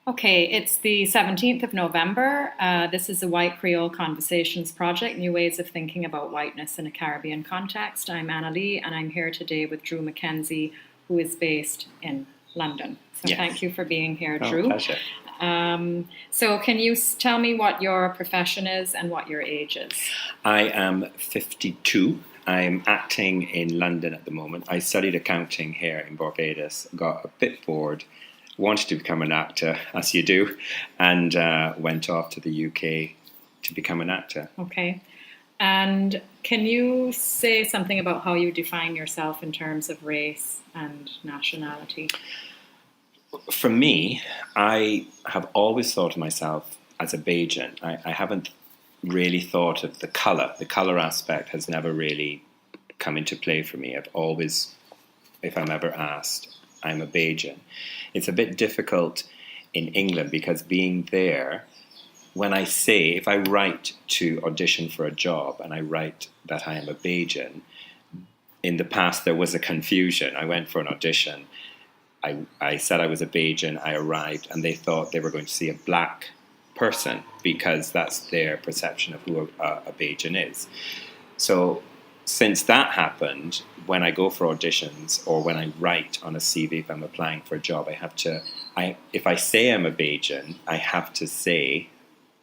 Okay, it's the 17th of November. This is the White Creole Conversations project, New Ways of Thinking About Whiteness in a Caribbean Context. I'm Annalee, and I'm here today with Drew McKenzie, who is based in London. So Yes. Thank you for being here, Oh, Drew. pleasure. So can you tell me what your profession is and what your age is? I am 52. I'm acting in London at the moment. I studied accounting here in Barbados, got a bit bored, wanted to become an actor, as you do, and went off to the UK to become an actor. Okay. And can you say something about how you define yourself in terms of race and nationality? For me, I have always thought of myself as a Bajan. I haven't really thought of the colour. The colour aspect has never really come into play for me. I've always, if I'm ever asked, I'm a Bajan. It's a bit difficult in England because being there, when I say, if I write to audition for a job and I write that I am a Bajan, in the past there was a confusion. I went for an audition. I said I was a Bajan. I arrived and they thought they were going to see a black person because that's their perception of who a Bajan is. So since that happened, when I go for auditions or when I write on a CV if I'm applying for a job, if I say I'm a Bajan, I have to say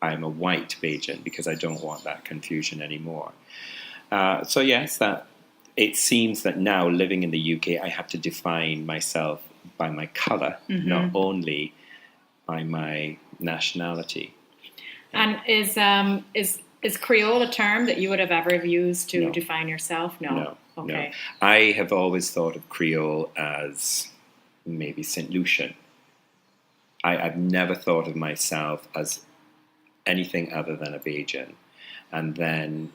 I'm a white Bajan because I don't want that confusion anymore. So yes, that it seems that now living in the UK, I have to define myself by my colour, not only by my nationality. And is Creole a term that you would have ever used to No. define yourself? No. Okay. No. I have always thought of Creole as maybe St. Lucian. I've never thought of myself as anything other than a Bajan. And then,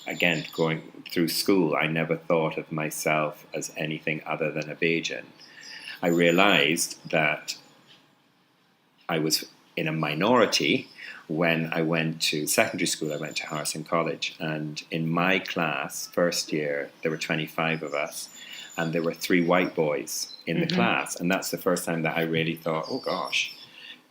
again, going through school, I never thought of myself as anything other than a Bajan. I realized that I was in a minority when I went to secondary school. I went to Harrison College, and in my class, first year, there were 25 of us, and there were 3 white boys in the class, and that's the first time that I really thought, oh gosh,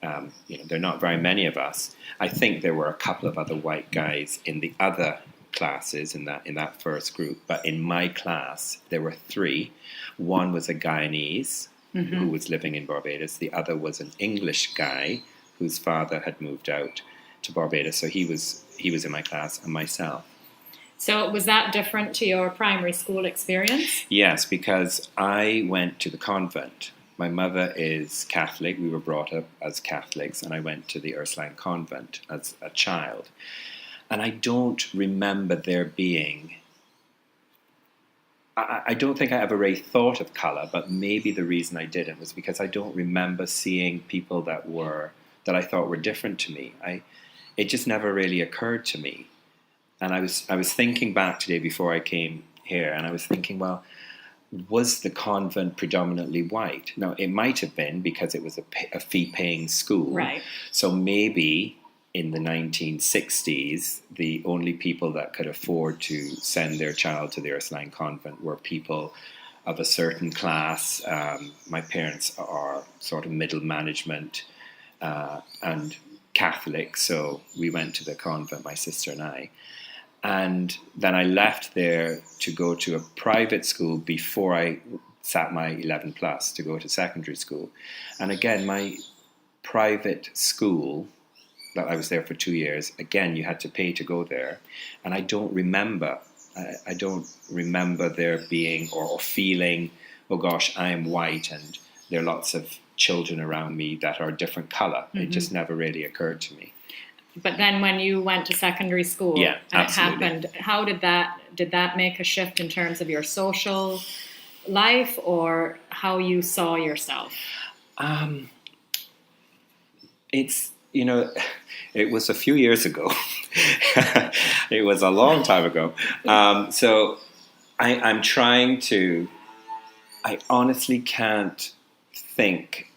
there are not very many of us. I think there were a couple of other white guys in the other classes in that first group, but in my class there were 3. One was a Guyanese who was living in Barbados. The other was an English guy whose father had moved out to Barbados, so he was in my class, and myself. So was that different to your primary school experience? Yes, because I went to the convent. My mother is Catholic. We were brought up as Catholics, and I went to the Ursuline convent as a child. And I don't remember there being... I don't think I ever really thought of colour, but maybe the reason I didn't was because I don't remember seeing people that I thought were different to me. It just never really occurred to me. And I was thinking back today before I came here, and I was thinking, well, was the convent predominantly white? No, it might have been because it was a fee-paying school. Right. So maybe in the 1960s, the only people that could afford to send their child to the Ursuline convent were people of a certain class. My parents are sort of middle management and Catholic, so we went to the convent, my sister and I. And then I left there to go to a private school before I sat my 11 plus to go to secondary school. And again, my private school, that I was there for 2 years, again, you had to pay to go there. And I don't remember there being or feeling, oh gosh, I am white and there are lots of children around me that are a different colour. It just never really occurred to me. But then when you went to secondary school Yeah, and absolutely. it happened, how did that make a shift in terms of your social life or how you saw yourself? It was a few years ago. It was a long time ago. So I'm trying to... I honestly can't think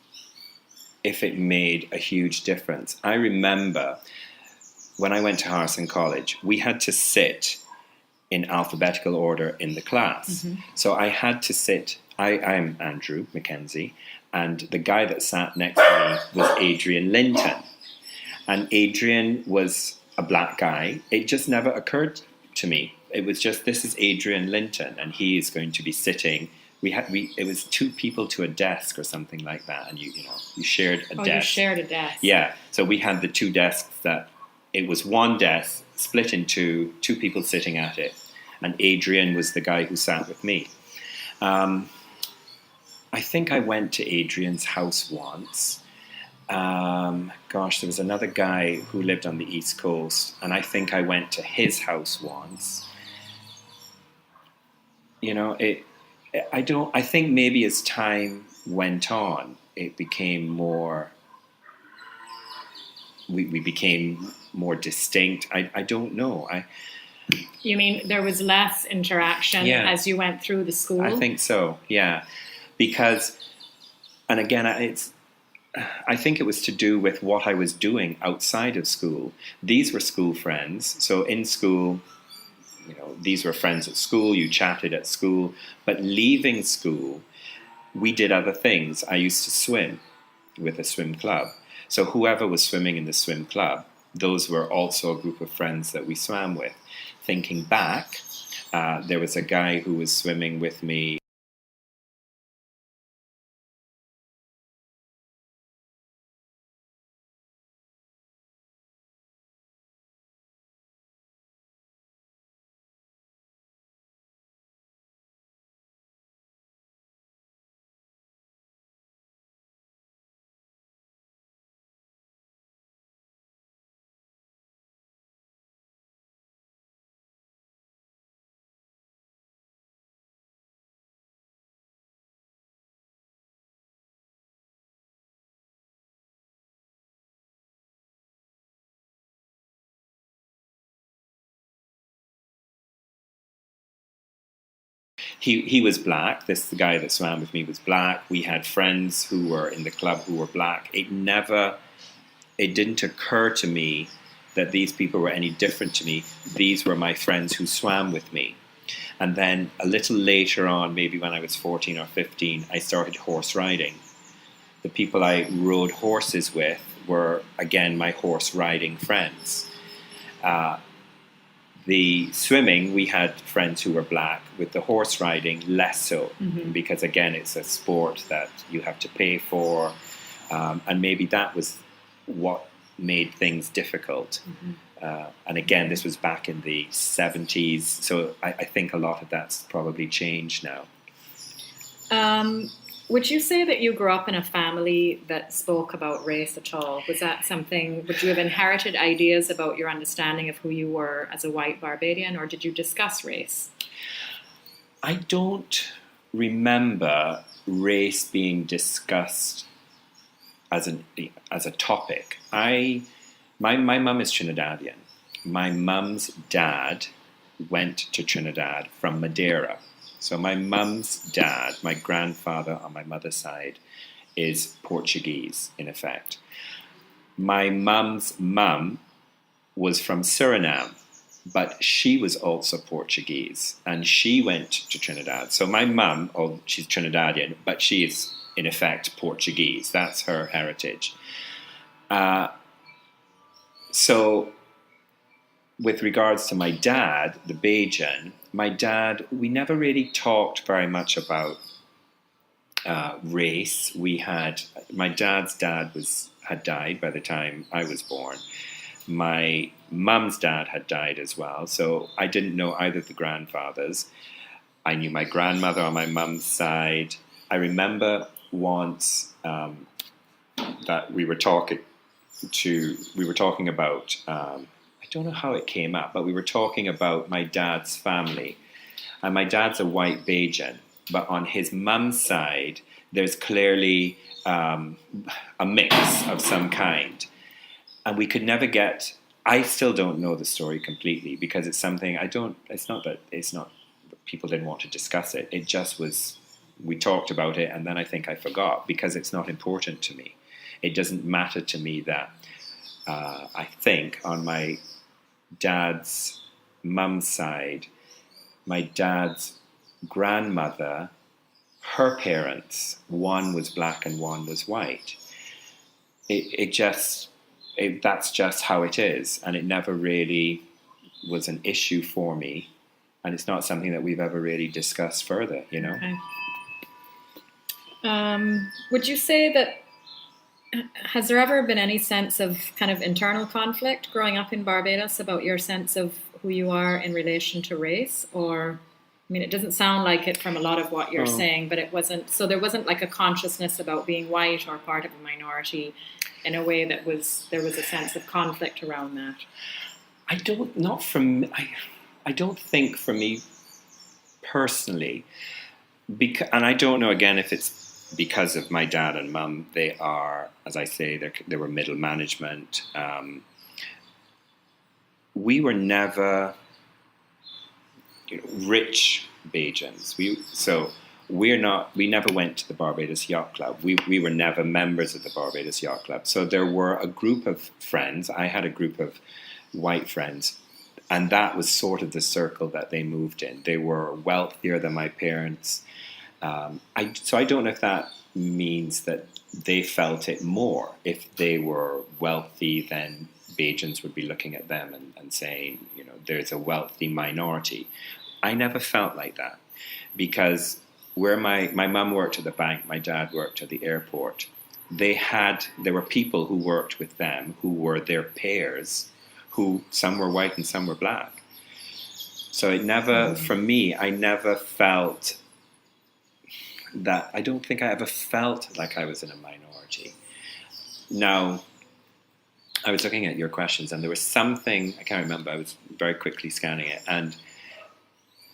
if it made a huge difference. I remember when I went to Harrison College, we had to sit in alphabetical order in the class. So I had to sit... I'm Andrew McKenzie, And the guy that sat next to me was Adrian Linton. And Adrian was a black guy. It just never occurred to me. It was just, this is Adrian Linton, and he is going to be sitting. It was two people to a desk or something like that, and you shared a desk. Oh, you shared a desk. Yeah. So we had the two desks that it was one desk split in two people sitting at it, and Adrian was the guy who sat with me. I think I went to Adrian's house once. There was another guy who lived on the East Coast, and I think I went to his house once. I think maybe as time went on, it became more, we became more distinct. I don't know. You mean there was less interaction as you went through the school? I think so, yeah. Because, and again, I think it was to do with what I was doing outside of school. These were school friends. So in school, these were friends at school, you chatted at school. But leaving school, we did other things. I used to swim with a swim club. So whoever was swimming in the swim club, those were also a group of friends that we swam with. Thinking back, there was a guy who was swimming with me. He was black. The guy that swam with me was black. We had friends who were in the club who were black. It didn't occur to me that these people were any different to me. These were my friends who swam with me. And then a little later on, maybe when I was 14 or 15, I started horse riding. The people I rode horses with were, again, my horse riding friends. The swimming, we had friends who were black. With the horse riding, less so. Mm-hmm. Because, again, it's a sport that you have to pay for. And maybe that was what made things difficult. Mm-hmm. And, again, this was back in the 70s. So I think a lot of that's probably changed now. Would you say that you grew up in a family that spoke about race at all? Was that something, would you have inherited ideas about your understanding of who you were as a white Barbadian, or did you discuss race? I don't remember race being discussed as a topic. My mum is Trinidadian. My mum's dad went to Trinidad from Madeira. So my mum's dad, my grandfather on my mother's side, is Portuguese, in effect. My mum's mum was from Suriname, but she was also Portuguese, and she went to Trinidad. So my mum, she's Trinidadian, but she is, in effect, Portuguese. That's her heritage. So with regards to my dad, the Bajan, my dad, we never really talked very much about race. My dad's dad had died by the time I was born. My mum's dad had died as well, so I didn't know either of the grandfathers. I knew my grandmother on my mum's side. I remember once that we were talking about. I don't know how it came up, but we were talking about my dad's family. And my dad's a white Bajan, but on his mum's side, there's clearly a mix of some kind. And we could never I still don't know the story completely, because it's something it's not people didn't want to discuss it. It just was, we talked about it, and then I think I forgot, because it's not important to me. It doesn't matter to me that I think on my dad's mum's side, my dad's grandmother, her parents, one was black and one was white. That's just how it is, and it never really was an issue for me, and it's not something that we've ever really discussed further, you know. Okay. Would you say that, has there ever been any sense of kind of internal conflict growing up in Barbados about your sense of who you are in relation to race? Or, I mean, it doesn't sound like it from a lot of what you're saying, but it wasn't, so there wasn't like a consciousness about being white or part of a minority in a way that there was a sense of conflict around that. I don't think for me personally, and I don't know again if it's because of my dad and mum. They are, as I say, they were middle management. We were never, rich Bajans. We never went to the Barbados Yacht Club. We were never members of the Barbados Yacht Club. So there were a group of friends. I had a group of white friends, and that was sort of the circle that they moved in. They were wealthier than my parents. So I don't know if that means that they felt it more. If they were wealthy, then Bajans would be looking at them and saying, there's a wealthy minority. I never felt like that, because where my mum worked at the bank, my dad worked at the airport, there were people who worked with them who were their peers, who some were white and some were black. So it never, for me, I never felt that. I don't think I ever felt like I was in a minority. Now, I was looking at your questions, and there was something, I can't remember, I was very quickly scanning it, and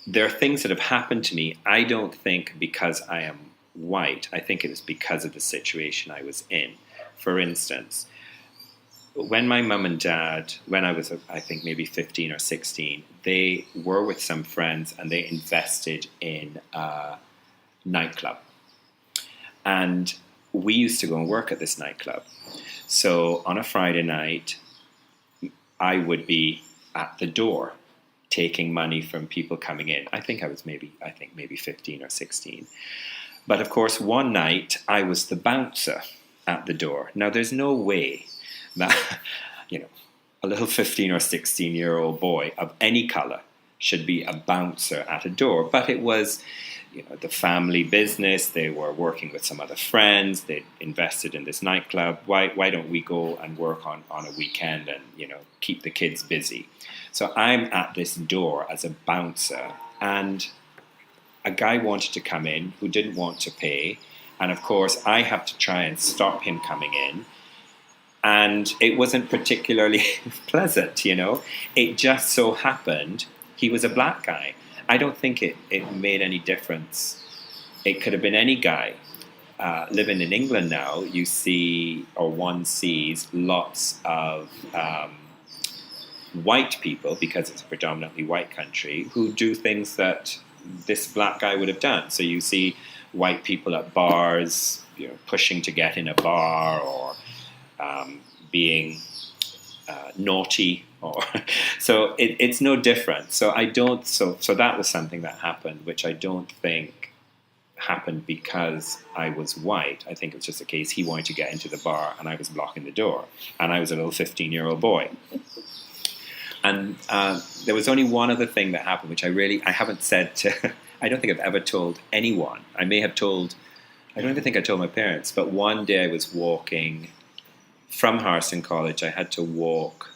there are things that have happened to me, I don't think because I am white. I think it was because of the situation I was in. For instance, when my mum and dad, when I was, I think maybe 15 or 16, they were with some friends and they invested in a nightclub. And we used to go and work at this nightclub. So on a Friday night, I would be at the door taking money from people coming in. I think maybe 15 or 16. But of course, one night I was the bouncer at the door. Now, there's no way that, a little 15 or 16-year-old boy of any color should be a bouncer at a door. But it was, the family business. They were working with some other friends. They invested in this nightclub. Why don't we go and work on a weekend and, keep the kids busy? So I'm at this door as a bouncer, and a guy wanted to come in who didn't want to pay. And of course, I have to try and stop him coming in. And it wasn't particularly pleasant, It just so happened he was a black guy. I don't think it made any difference. It could have been any guy. Living in England now, you see, or one sees, lots of white people, because it's a predominantly white country, who do things that this black guy would have done. So you see white people at bars, pushing to get in a bar, or being naughty, or so it's no different. So I don't. So that was something that happened, which I don't think happened because I was white. I think it was just a case he wanted to get into the bar, and I was blocking the door, and I was a little 15-year-old boy. And there was only one other thing that happened, which I haven't said to. I don't think I've ever told anyone. I may have told. I don't even think I told my parents. But one day I was walking from Harrison College. I had to walk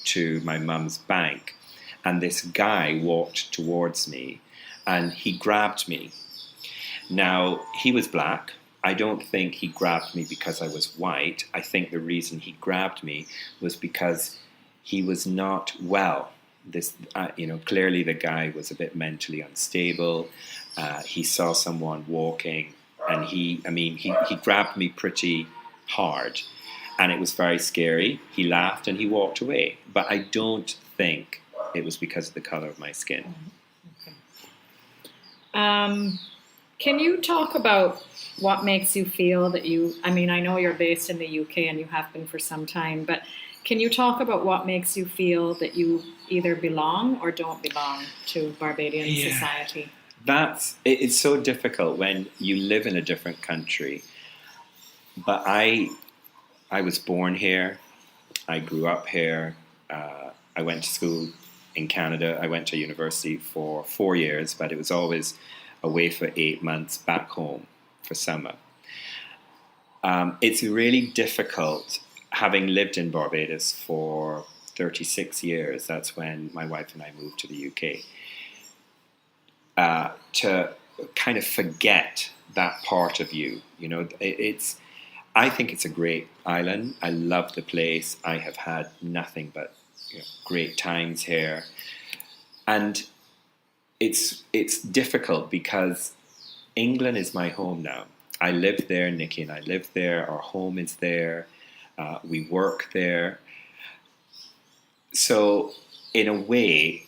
to my mum's bank, and this guy walked towards me, and he grabbed me. Now, he was black. I don't think he grabbed me because I was white. I think the reason he grabbed me was because he was not well. Clearly the guy was a bit mentally unstable. He saw someone walking, and he grabbed me pretty hard. And it was very scary. He laughed and he walked away. But I don't think it was because of the color of my skin. Okay. Can you talk about what makes you feel that I know you're based in the UK and you have been for some time, but can you talk about what makes you feel that you either belong or don't belong to Barbadian society? it's so difficult when you live in a different country. But I was born here. I grew up here. I went to school in Canada. I went to university for 4 years, but it was always away for 8 months, back home for summer. It's really difficult, having lived in Barbados for 36 years, that's when my wife and I moved to the UK, to kind of forget that part of you. You know, I think it's a great island. I love the place. I have had nothing but great times here. And it's difficult because England is my home now. I live there, Nikki and I live there. Our home is there. We work there. So in a way,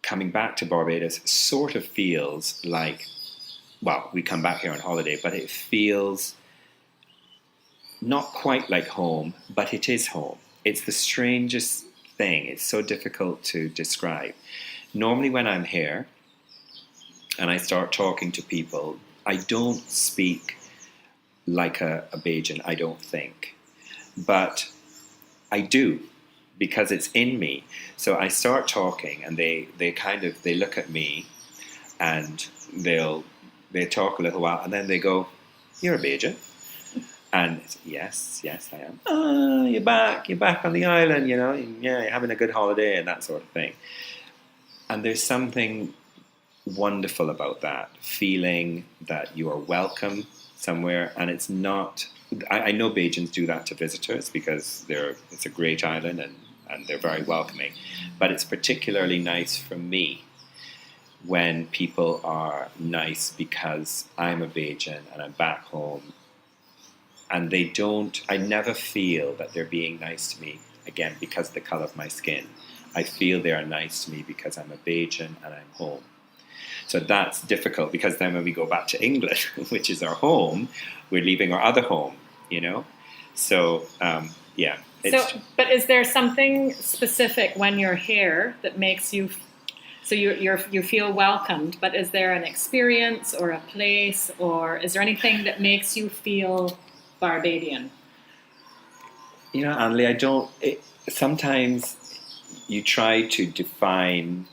coming back to Barbados sort of feels like, well, we come back here on holiday, but it feels not quite like home, but it is home. It's the strangest thing. It's so difficult to describe. Normally when I'm here and I start talking to people, I don't speak like a Bajan, I don't think. But I do, because it's in me. So I start talking and they look at me and they talk a little while and then they go, "You're a Bajan?" And it's, yes, I am. "Oh, you're back on the island, yeah, you're having a good holiday," and that sort of thing. And there's something wonderful about that, feeling that you are welcome somewhere. And it's not, I know Bajans do that to visitors because it's a great island and they're very welcoming. But it's particularly nice for me when people are nice because I'm a Bajan and I'm back home. And I never feel that they're being nice to me, again, because of the colour of my skin. I feel they are nice to me because I'm a Bajan and I'm home. So that's difficult because then when we go back to England, which is our home, we're leaving our other home, So, yeah. But is there something specific when you're here that makes you, so you feel welcomed, but is there an experience or a place, or is there anything that makes you feel Barbadian? Annalee, sometimes you try to define,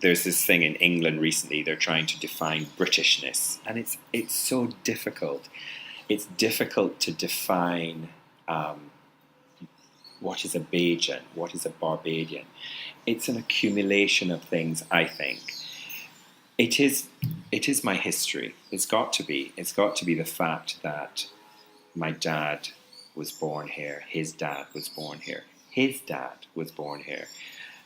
there's this thing in England recently, they're trying to define Britishness, and it's so difficult. It's difficult to define what is a Bajan, what is a Barbadian. It's an accumulation of things, I think. It is my history. It's got to be. It's got to be the fact that my dad was born here. His dad was born here. His dad was born here.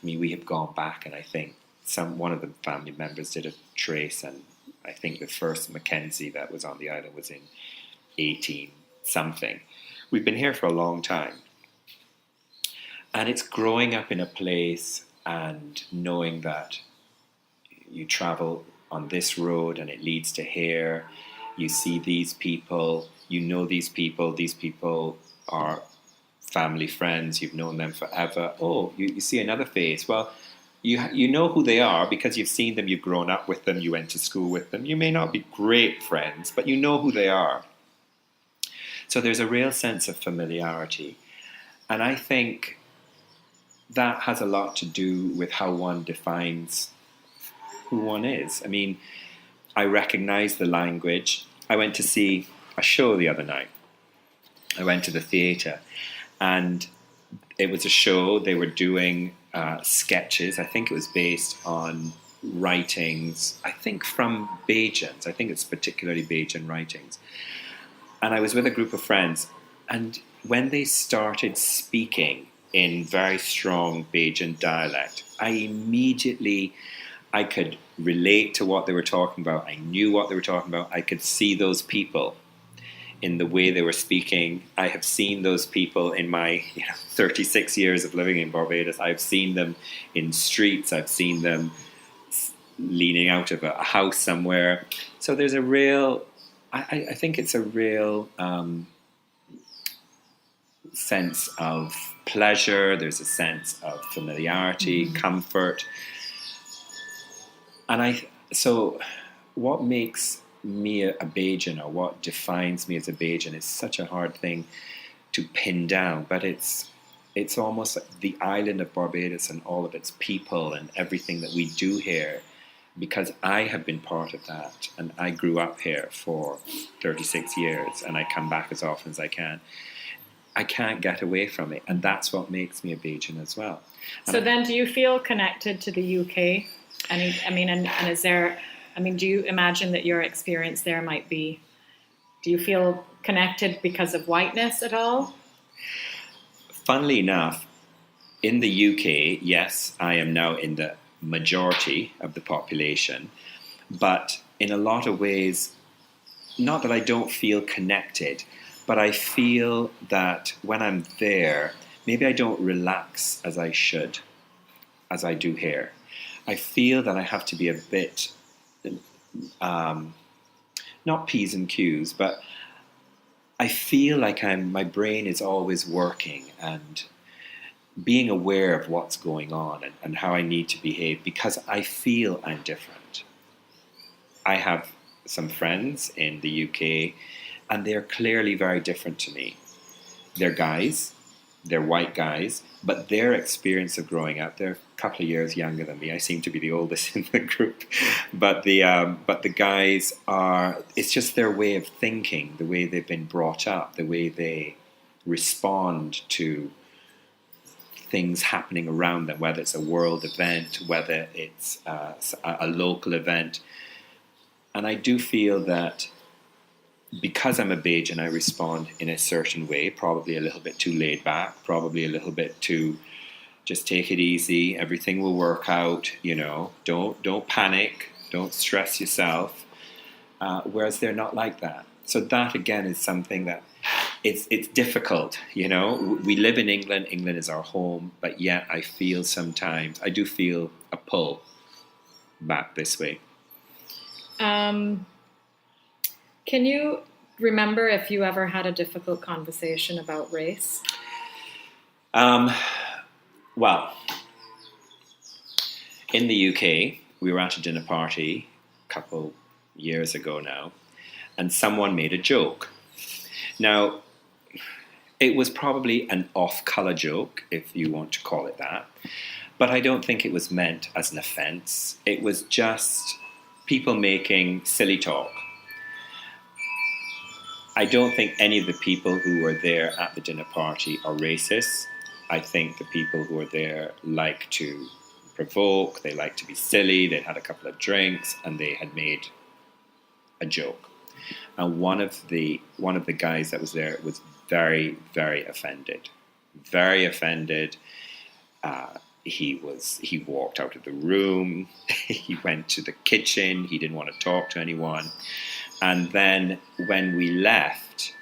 I mean, we have gone back, and I think one of the family members did a trace, and I think the first McKenzie that was on the island was in 18 something. We've been here for a long time. And it's growing up in a place and knowing that you travel on this road and it leads to here. You see these people, you know these people are family friends, you've known them forever. Oh, you see another face. Well, you know who they are because you've seen them, you've grown up with them, you went to school with them. You may not be great friends, but you know who they are. So there's a real sense of familiarity. And I think that has a lot to do with how one defines who one is. I mean, I recognize the language. I went to see a show the other night. I went to the theatre, and it was a show. They were doing sketches. I think it was based on writings, I think from Bajans. I think it's particularly Bajan writings. And I was with a group of friends, and when they started speaking in very strong Bajan dialect, I could relate to what they were talking about. I knew what they were talking about. I could see those people in the way they were speaking. I have seen those people in my 36 years of living in Barbados. I've seen them in streets. I've seen them leaning out of a house somewhere. So there's a real, I think it's a real sense of pleasure. There's a sense of familiarity, comfort. And so what makes me a Bajan, or what defines me as a Bajan, is such a hard thing to pin down, but it's almost like the island of Barbados and all of its people and everything that we do here, because I have been part of that, and I grew up here for 36 years, and I come back as often as I can. I can't get away from it, and that's what makes me a Bajan as well. So then, do you feel connected to the UK? And is there? Do you imagine that your experience there might be? Do you feel connected because of whiteness at all? Funnily enough, in the UK, yes, I am now in the majority of the population, but in a lot of ways, not that I don't feel connected, but I feel that when I'm there, maybe I don't relax as I should, as I do here. I feel that I have to be a bit, not P's and Q's, but I feel like my brain is always working and being aware of what's going on and how I need to behave, because I feel I'm different. I have some friends in the UK, and they're clearly very different to me. They're guys, they're white guys, but their experience of growing up, they're a couple of years younger than me. I seem to be the oldest in the group, but the guys are. It's just their way of thinking, the way they've been brought up, the way they respond to things happening around them, whether it's a world event, whether it's a local event. And I do feel that because I'm a Bajan, I respond in a certain way, probably a little bit too laid back, probably a little bit too just take it easy, everything will work out, don't panic, don't stress yourself, whereas they're not like that. So that again is something that it's difficult, We live in England is our home, but yet I do feel a pull back this way. Can you remember if you ever had a difficult conversation about race? Well, in the UK, we were at a dinner party a couple years ago now, and someone made a joke. Now, it was probably an off-colour joke, if you want to call it that, but I don't think it was meant as an offence. It was just people making silly talk. I don't think any of the people who were there at the dinner party are racist. I think the people who are there like to provoke, they like to be silly, they'd had a couple of drinks, and they had made a joke. And one of the guys that was there was very, very offended. Very offended. He walked out of the room. He went to the kitchen. He didn't want to talk to anyone. And then when we left,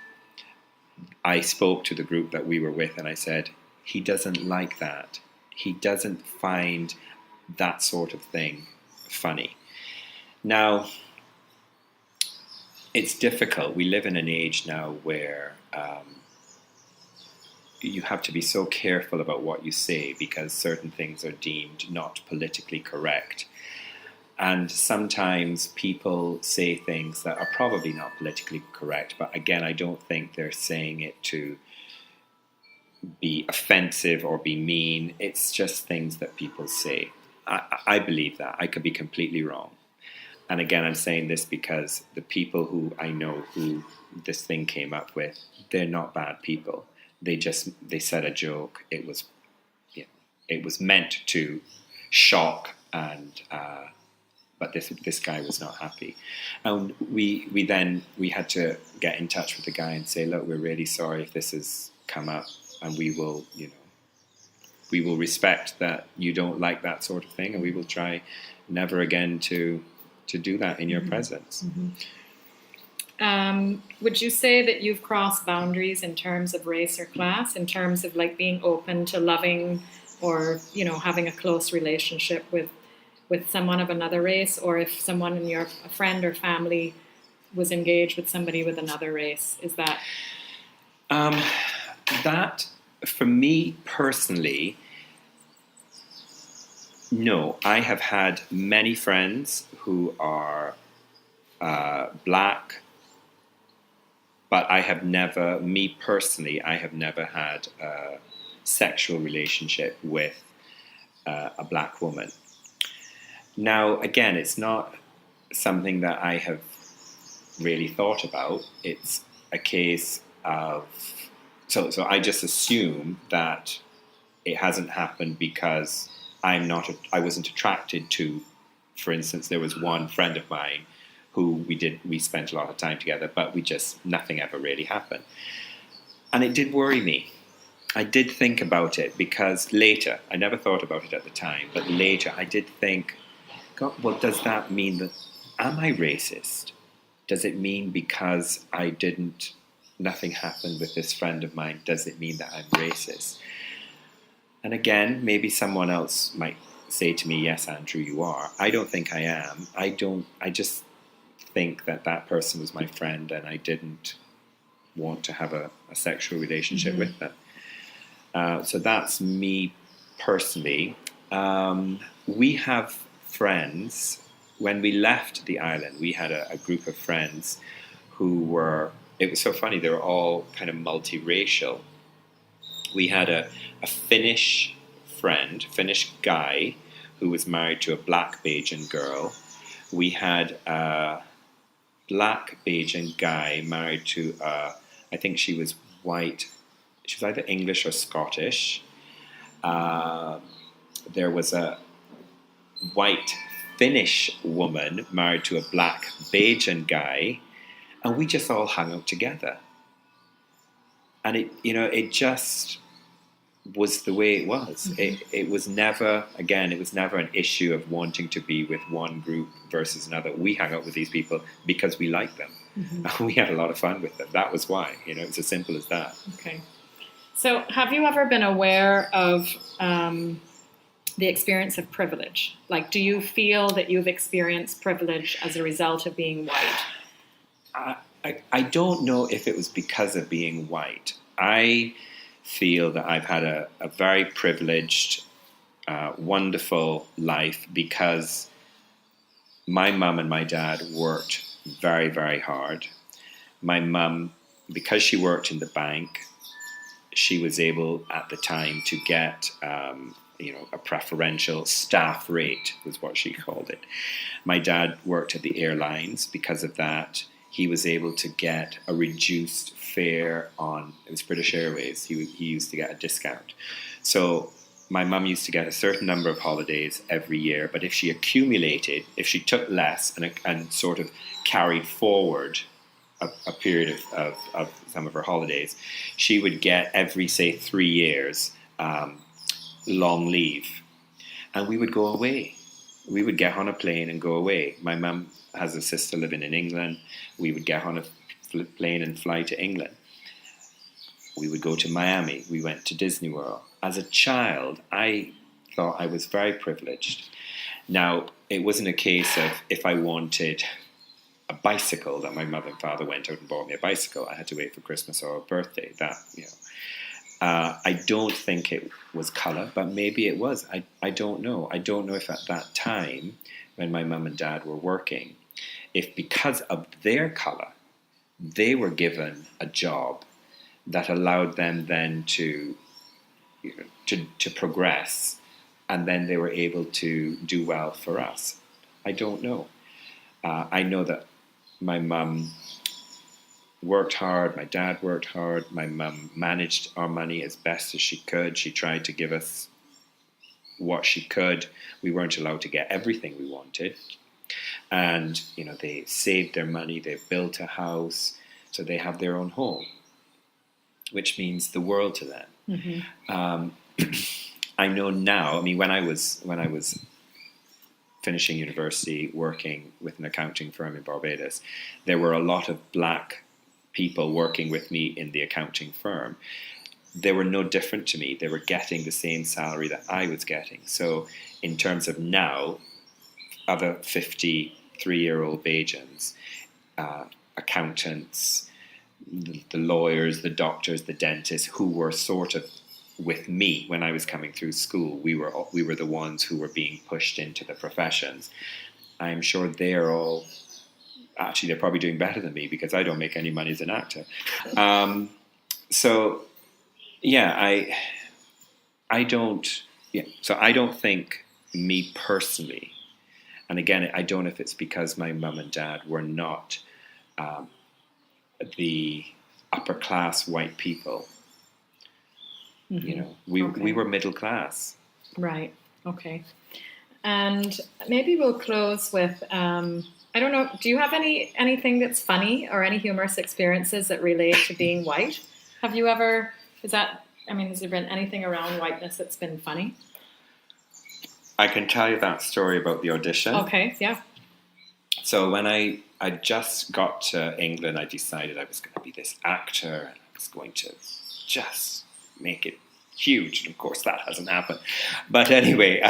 I spoke to the group that we were with, and I said, he doesn't like that. He doesn't find that sort of thing funny. Now, it's difficult. We live in an age now where you have to be so careful about what you say, because certain things are deemed not politically correct. And sometimes people say things that are probably not politically correct, but again, I don't think they're saying it to be offensive or be mean. It's just things that people say. I believe that. I could be completely wrong. And again, I'm saying this because the people who I know who this thing came up with, they're not bad people. They said a joke. It was meant to shock, and but this guy was not happy. And we had to get in touch with the guy and say, look, we're really sorry if this has come up, and we will respect that you don't like that sort of thing, and we will try never again to do that in your presence. Mm-hmm. Would you say that you've crossed boundaries in terms of race or class, in terms of like being open to loving or, having a close relationship with someone of another race, or if someone in a friend or family was engaged with somebody with another race? Is that? That, for me personally, no. I have had many friends who are black, but I have never, me personally, I have never had a sexual relationship with a black woman. Now, again, it's not something that I have really thought about. It's a case of, so I just assume that it hasn't happened because I wasn't attracted to, for instance, there was one friend of mine who we spent a lot of time together, but nothing ever really happened. And it did worry me. I did think about it because later, I never thought about it at the time, but later I did think, God, well, does that mean that, am I racist? Does it mean because nothing happened with this friend of mine, does it mean that I'm racist? And again, maybe someone else might say to me, yes, Andrew, you are. I don't think I am. I just think that person was my friend and I didn't want to have a sexual relationship with them. So that's me personally. We have friends. When we left the island, we had a group of friends who it was so funny, they were all kind of multiracial. We had a Finnish guy who was married to a black Bajan girl. We had a black Bajan guy married to, I think she was white. She was either English or Scottish. There was a white Finnish woman married to a black Bajan guy. And we just all hung out together. And it just was the way it was. Mm-hmm. It was never an issue of wanting to be with one group versus another. We hung out with these people because we liked them. Mm-hmm. We had a lot of fun with them. That was why. It's as simple as that. Okay. So have you ever been aware of the experience of privilege? Like, do you feel that you've experienced privilege as a result of being white? I don't know if it was because of being white. I feel that I've had a very privileged, wonderful life because my mum and my dad worked very, very hard. My mum, because she worked in the bank, she was able at the time to get a preferential staff rate, was what she called it. My dad worked at the airlines. Because of that, he was able to get a reduced fare it was British Airways. He used to get a discount. So my mum used to get a certain number of holidays every year, but if she took less and sort of carried forward a period of some of her holidays, she would get every, say, 3 years long leave. And we would go away. We would get on a plane and go away. My mum has a sister living in England. We would get on a plane and fly to England. We would go to Miami. We went to Disney World. As a child, I thought I was very privileged. Now, it wasn't a case of if I wanted a bicycle that my mother and father went out and bought me a bicycle, I had to wait for Christmas or a birthday. I don't think it was colour, but maybe it was. I don't know. I don't know if at that time, when my mum and dad were working, if because of their colour, they were given a job that allowed them then to progress, and then they were able to do well for us. I don't know. I know that my mum worked hard, my dad worked hard, my mum managed our money as best as she could. She tried to give us what she could. We weren't allowed to get everything we wanted. And, they saved their money, they built a house, so they have their own home, which means the world to them. Mm-hmm. I know now, when I was finishing university, working with an accounting firm in Barbados, there were a lot of black people working with me in the accounting firm. They were no different to me. They were getting the same salary that I was getting. So in terms of now, other 53-year-old Bajans, accountants, the lawyers, the doctors, the dentists, who were sort of with me when I was coming through school, we were the ones who were being pushed into the professions. I'm sure they're all actually, they're probably doing better than me because I don't make any money as an actor. So, yeah, I don't. Yeah, so I don't think me personally, and again, I don't know if it's because my mum and dad were not the upper class white people. Mm-hmm. You know, we were middle class. Right. Okay. And maybe we'll close with, I don't know, do you have anything that's funny or any humorous experiences that relate to being white? Have you ever, has there been anything around whiteness that's been funny? I can tell you that story about the audition. Okay, yeah. So when I just got to England, I decided I was going to be this actor and I was going to just make it huge. And of course, that hasn't happened. But anyway,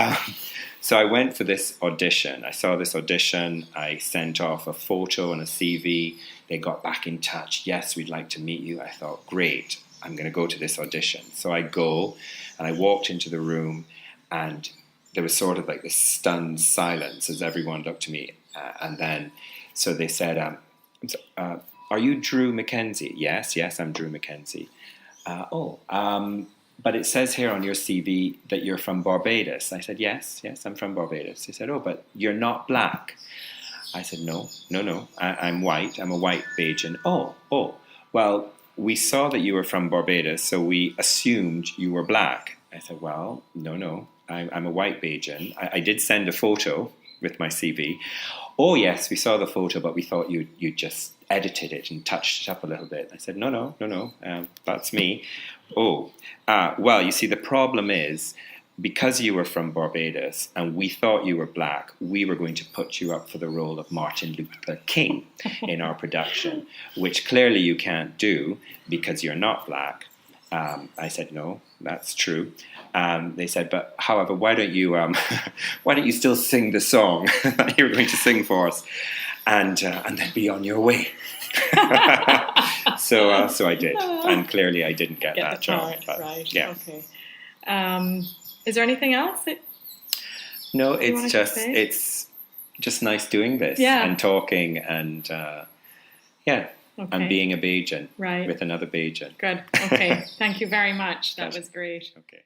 so I went for this audition. I saw this audition. I sent off a photo and a CV. They got back in touch. Yes, we'd like to meet you. I thought, great, I'm going to go to this audition. So I go and I walked into the room and there was sort of like this stunned silence as everyone looked to me. And then, so they said, are you Drew McKenzie? Yes, I'm Drew McKenzie. But it says here on your CV that you're from Barbados. I said, yes, I'm from Barbados. They said, oh, but you're not black. I said, no, I'm white. I'm a white Bajan. Oh, well, we saw that you were from Barbados, so we assumed you were black. I said, well, no, I'm a white Bajan. I did send a photo with my CV. Oh, yes, we saw the photo, but we thought you just edited it and touched it up a little bit. I said, no, that's me. Oh, well, you see, the problem is, because you were from Barbados and we thought you were black, we were going to put you up for the role of Martin Luther King in our production, which clearly you can't do because you're not black. I said, no, that's true. They said, but however, why don't you still sing the song that you're going to sing for us, and then be on your way. So I did, and clearly I didn't get that job. But, right? Yeah. Okay. Is there anything else? No, it's just nice doing this and talking and and being a Bajan with another Bajan. Good. Okay. Thank you very much. That was great. Okay.